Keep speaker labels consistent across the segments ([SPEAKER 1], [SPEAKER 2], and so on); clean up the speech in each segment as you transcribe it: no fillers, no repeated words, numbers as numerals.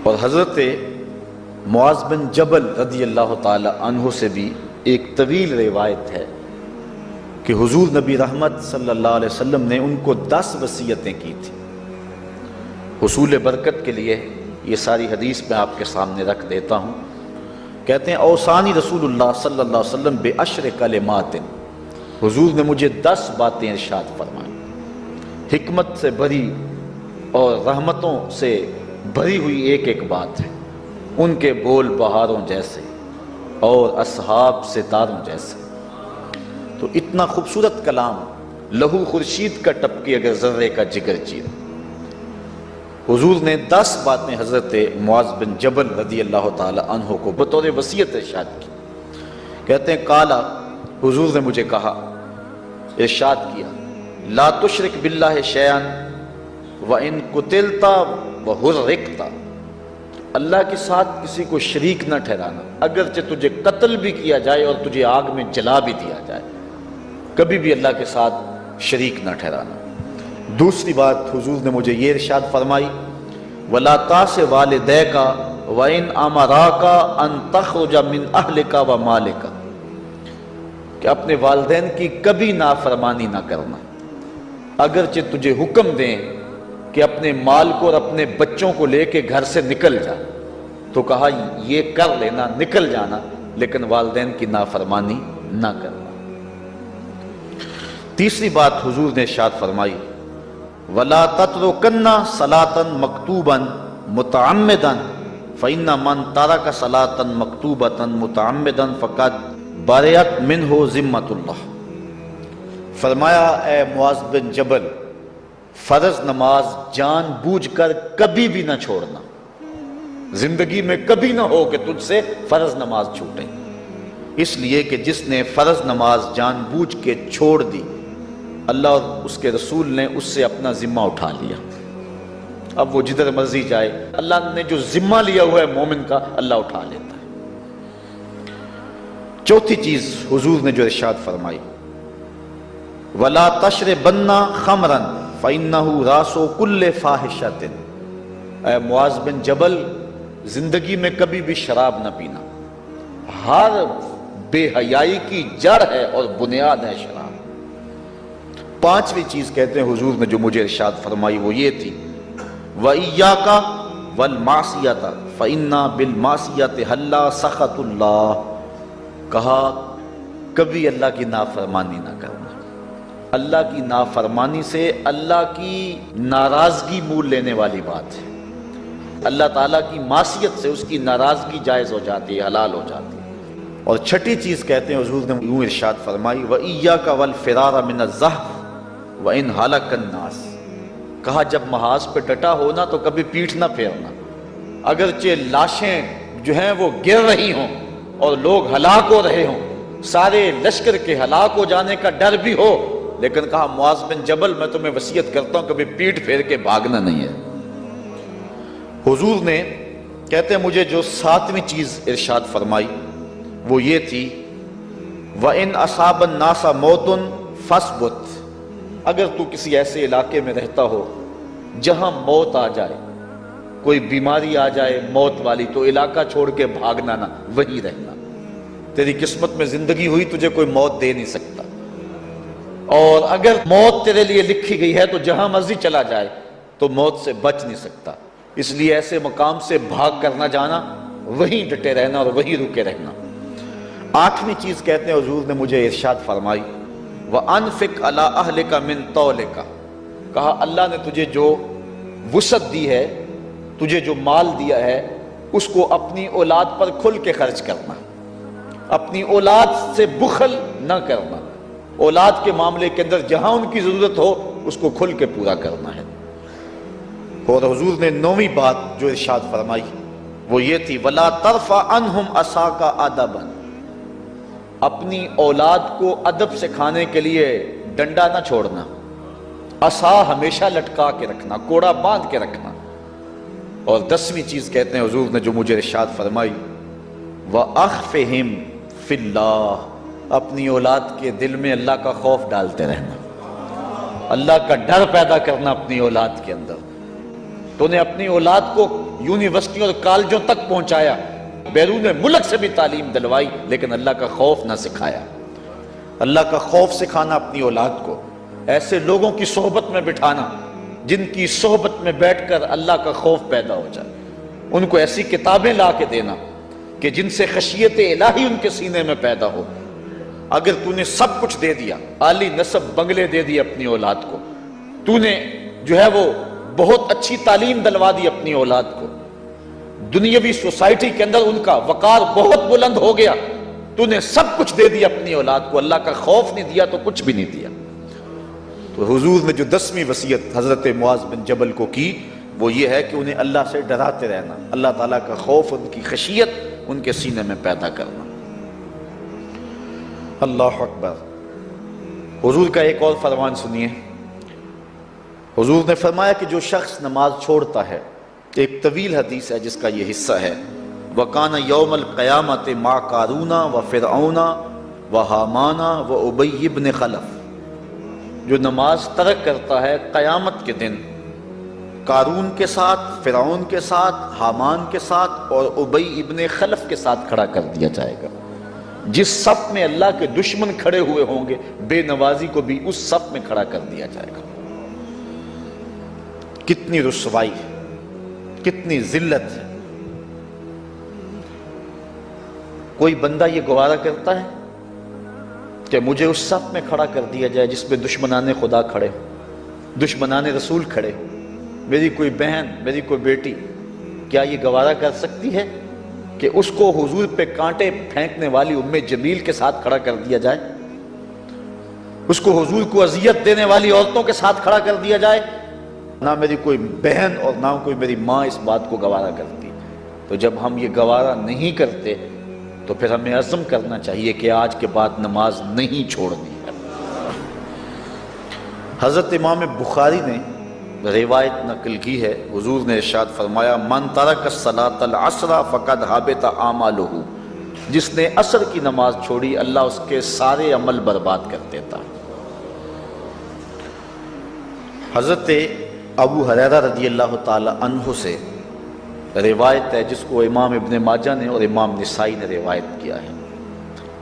[SPEAKER 1] اور حضرت معاذ بن جبل رضی اللہ تعالی عنہ سے بھی ایک طویل روایت ہے کہ حضور نبی رحمت صلی اللہ علیہ وسلم نے ان کو 10 وصیتیں کی تھیں۔ حصول برکت کے لیے یہ ساری حدیث میں آپ کے سامنے رکھ دیتا ہوں۔ کہتے ہیں اوصانی رسول اللہ صلی اللہ علیہ وسلم بعشر کلمات، حضور نے مجھے 10 باتیں ارشاد فرمائیں، حکمت سے بھری اور رحمتوں سے بھری ہوئی ایک ایک بات ہے، ان کے بول بہاروں جیسے اور اصحاب ستاروں جیسے۔ تو اتنا خوبصورت کلام، لہو خورشید کا ٹپکی اگر ذرے کا جگر چیر۔ حضور نے 10 باتیں حضرت معاذ بن جبل رضی اللہ تعالی عنہ کو بطور وصیت ارشاد کی۔ کہتے ہیں قالا، حضور نے مجھے کہا، ارشاد کیا، لا تشرک باللہ شیئا وَإِن قُتِلْتَ وَحُرِّقْتَ، اللہ کے ساتھ کسی کو شریک نہ ٹھہرانا، اگرچہ تجھے قتل بھی کیا جائے اور تجھے آگ میں جلا بھی دیا جائے، کبھی بھی اللہ کے ساتھ شریک نہ ٹھہرانا۔ دوسری بات حضور نے مجھے یہ ارشاد فرمائی، وَلَا تَعْصِ وَالِدَيْكَ وَإِنْ أَمَرَاكَ أَن تَخْرُجَ مِنْ أَهْلِكَ وَمَالِكَ، کہ اپنے والدین کی کبھی نافرمانی نہ کرنا، اگرچہ تجھے حکم دیں کہ اپنے مال کو اور اپنے بچوں کو لے کے گھر سے نکل جا، تو کہا یہ کر لینا، نکل جانا، لیکن والدین کی نافرمانی نہ کرنا۔ تیسری بات حضور نے ارشاد فرمائی، وَلَا تَتْرُكَنَّ صَلَاةً مَكْتُوبًا مُتَعَمِّدًا فَإِنَّ مَنْ تَرَكَ صَلَاةً مَكْتُوبَةً مُتَعَمِّدًا فَقَدْ بَرِئَتْ مِنْهُ ذِمَّةُ اللَّهِ۔ فرمایا اے معاذ بن جبل، فرض نماز جان بوجھ کر کبھی بھی نہ چھوڑنا، زندگی میں کبھی نہ ہو کہ تجھ سے فرض نماز چھوٹے، اس لیے کہ جس نے فرض نماز جان بوجھ کے چھوڑ دی، اللہ اور اس کے رسول نے اس سے اپنا ذمہ اٹھا لیا۔ اب وہ جدھر مرضی جائے، اللہ نے جو ذمہ لیا ہوا ہے مومن کا، اللہ اٹھا لیتا ہے۔ چوتھی چیز حضور نے جو ارشاد فرمائی، وَلَا تَشْرِبَنَّ خَمْرًا فَإِنَّهُ رَأْسُ كُلِّ فَاحِشَةٍ، اے معاذ بن جبل، زندگی میں کبھی بھی شراب نہ پینا، ہر بے حیائی کی جڑ ہے اور بنیاد ہے شراب۔ پانچویں چیز کہتے ہیں حضور نے جو مجھے ارشاد فرمائی وہ یہ تھی، وَإِيَّاكَ وَالْمَعْصِيَةَ فَإِنَّ بِالْمَعْصِيَةِ حَلَّ سَخَطُ اللَّهِ، کہا کبھی اللہ کی نافرمانی نہ کرنا، اللہ کی نافرمانی سے اللہ کی ناراضگی مول لینے والی بات ہے، اللہ تعالیٰ کی معصیت سے اس کی ناراضگی جائز ہو جاتی ہے، حلال ہو جاتی ہے۔ اور چھٹی چیز کہتے ہیں حضور نے یوں ارشاد فرمائی، وَإِيَّاكَ وَالْفِرَارَ مِنَ الزَّحْفِ وَإِنْ هَلَكَ النَّاسِ، کہا جب محاذ پہ ڈٹا ہونا تو کبھی پیٹھ نہ پھیرنا، اگرچہ لاشیں جو ہیں وہ گر رہی ہوں اور لوگ ہلاک ہو رہے ہوں، سارے لشکر کے ہلاک ہو جانے کا ڈر بھی ہو، لیکن کہا معاذ بن جبل میں تمہیں وصیت کرتا ہوں کبھی پیٹھ پھیر کے بھاگنا نہیں ہے۔ حضور نے کہتے ہیں مجھے جو 7ویں چیز ارشاد فرمائی وہ یہ تھی، وَإِنْ أَصَابَ النَّاسَ مَوْتٌ فَاصْبُتْ، اگر تو کسی ایسے علاقے میں رہتا ہو جہاں موت آ جائے، کوئی بیماری آ جائے موت والی، تو علاقہ چھوڑ کے بھاگنا نہ، وہیں رہنا، تیری قسمت میں زندگی ہوئی، تجھے کوئی موت دے نہیں سکتا، اور اگر موت تیرے لیے لکھی گئی ہے تو جہاں مرضی چلا جائے تو موت سے بچ نہیں سکتا، اس لیے ایسے مقام سے بھاگ کر نہ جانا، وہیں ڈٹے رہنا اور وہیں رکے رہنا۔ 8ویں چیز کہتے ہیں حضور نے مجھے ارشاد فرمائی، وَأَنفِقْ عَلَىٰ أَهْلِكَ مِن طَوْلِكَ، کہا اللہ نے تجھے جو وسعت دی ہے، تجھے جو مال دیا ہے، اس کو اپنی اولاد پر کھل کے خرچ کرنا، اپنی اولاد سے بخل نہ کرنا، اولاد کے معاملے کے اندر جہاں ان کی ضرورت ہو اس کو کھل کے پورا کرنا ہے۔ اور حضور نے 9ویں بات جو ارشاد فرمائی وہ یہ تھی، وَلَا تَرْفَعْ عَنْهُمْ عَصَاكَ أَدَبًا، اپنی اولاد کو ادب سکھانے کے لیے ڈنڈا نہ چھوڑنا، عصا ہمیشہ لٹکا کے رکھنا، کوڑا باندھ کے رکھنا۔ اور 10ویں چیز کہتے ہیں حضور نے جو مجھے ارشاد فرمائی، وَأَخْفِهِمْ فِي اللَّهِ، اپنی اولاد کے دل میں اللہ کا خوف ڈالتے رہنا، اللہ کا ڈر پیدا کرنا اپنی اولاد کے اندر۔ تو نے اپنی اولاد کو یونیورسٹیوں اور کالجوں تک پہنچایا، بیرون ملک سے بھی تعلیم دلوائی، لیکن اللہ کا خوف نہ سکھایا۔ اللہ کا خوف سکھانا اپنی اولاد کو، ایسے لوگوں کی صحبت میں بٹھانا جن کی صحبت میں بیٹھ کر اللہ کا خوف پیدا ہو جائے، ان کو ایسی کتابیں لا کے دینا کہ جن سے خشیت الہی ان کے سینے میں پیدا ہو۔ اگر تو نے سب کچھ دے دیا، عالی نسب بنگلے دے دی اپنی اولاد کو، تو نے جو ہے وہ بہت اچھی تعلیم دلوا دی اپنی اولاد کو، دنیاوی سوسائٹی کے اندر ان کا وقار بہت بلند ہو گیا، تو نے سب کچھ دے دیا اپنی اولاد کو، اللہ کا خوف نہیں دیا تو کچھ بھی نہیں دیا۔ تو حضور نے جو 10ویں وصیت حضرت معاذ بن جبل کو کی وہ یہ ہے کہ انہیں اللہ سے ڈراتے رہنا، اللہ تعالیٰ کا خوف، ان کی خشیت ان کے سینے میں پیدا کرنا۔ اللہ اکبر۔ حضور کا ایک اور فرمان سنیے، حضور نے فرمایا کہ جو شخص نماز چھوڑتا ہے، ایک طویل حدیث ہے جس کا یہ حصہ ہے، وَقَانَ يَوْمَ الْقِيَامَةِ مَعَ قَارُونَ وَفِرْعَوْنَ وَحَامَانَ وَأُبَيِّ بْنِ خَلَف، جو نماز ترک کرتا ہے قیامت کے دن قارون کے ساتھ، فرعون کے ساتھ، حامان کے ساتھ اور ابی ابن خلف کے ساتھ کھڑا کر دیا جائے گا۔ جس صف میں اللہ کے دشمن کھڑے ہوئے ہوں گے، بے نوازی کو بھی اس صف میں کھڑا کر دیا جائے گا۔ کتنی رسوائی ہے، کتنی ذلت ہے۔ کوئی بندہ یہ گوارا کرتا ہے کہ مجھے اس صف میں کھڑا کر دیا جائے جس میں دشمنان خدا کھڑے ہو، دشمنان رسول کھڑے ہو، میری کوئی بہن، میری کوئی بیٹی کیا یہ گوارا کر سکتی ہے کہ اس کو حضور پہ کانٹے پھینکنے والی ام جمیل کے ساتھ کھڑا کر دیا جائے، اس کو حضور کو اذیت دینے والی عورتوں کے ساتھ کھڑا کر دیا جائے؟ نہ میری کوئی بہن اور نہ کوئی میری ماں اس بات کو گوارا کرتی۔ تو جب ہم یہ گوارا نہیں کرتے تو پھر ہمیں عزم کرنا چاہیے کہ آج کے بعد نماز نہیں چھوڑنی ہے۔ حضرت امام بخاری نے روایت نقل کی ہے، حضور نے ارشاد فرمایا من ترک الصلاۃ العصر فقد حبط اعمالہ، جس نے عصر کی نماز چھوڑی اللہ اس کے سارے عمل برباد کر دیتا۔ حضرت ابو ہریرہ رضی اللہ تعالی عنہ سے روایت ہے جس کو امام ابن ماجہ نے اور امام نسائی نے روایت کیا ہے،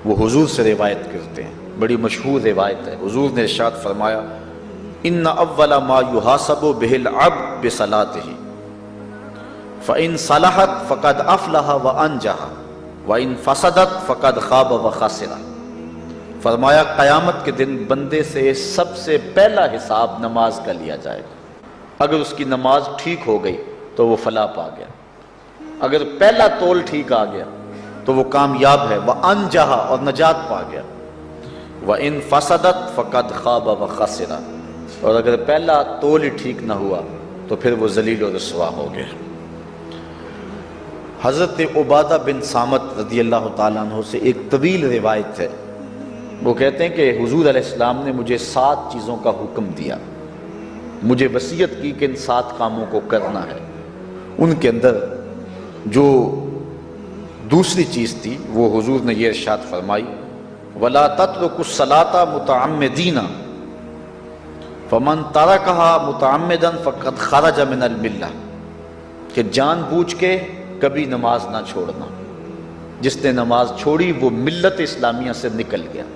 [SPEAKER 1] وہ حضور سے روایت کرتے ہیں، بڑی مشہور روایت ہے۔ حضور نے ارشاد فرمایا ان اول ما یحاسب به العبد بصلاته فان صلحت فقد افلح وانجح وان فسدت فقد خاب وخسر۔ فرمایا قیامت کے دن بندے سے سب سے پہلا حساب نماز کا لیا جائے گا۔ اگر اس کی نماز ٹھیک ہو گئی تو وہ فلاح پا گیا، اگر پہلا تول ٹھیک آ گیا تو وہ کامیاب ہے، وانجح اور نجات پا گیا، وان فسدت فقد خاب وخسر، اور اگر پہلا تول ہی ٹھیک نہ ہوا تو پھر وہ ذلیل و رسوا ہو گیا۔ حضرت عبادہ بن صامت رضی اللہ تعالیٰ عنہ سے ایک طویل روایت ہے، وہ کہتے ہیں کہ حضور علیہ السلام نے مجھے 7 چیزوں کا حکم دیا، مجھے وصیت کی کہ ان 7 کاموں کو کرنا ہے۔ ان کے اندر جو دوسری چیز تھی وہ حضور نے یہ ارشاد فرمائی وَلَا تَتْرُكُ الصَّلَاةَ مُتَعَمِّدِينَ فَمَن تَرَكَهَا مُتَعَمِّدًا فَقَدْ خَرَجَ مِنَ الْمِلَّةِ، کہ جان بوجھ کے کبھی نماز نہ چھوڑنا، جس نے نماز چھوڑی وہ ملت اسلامیہ سے نکل گیا۔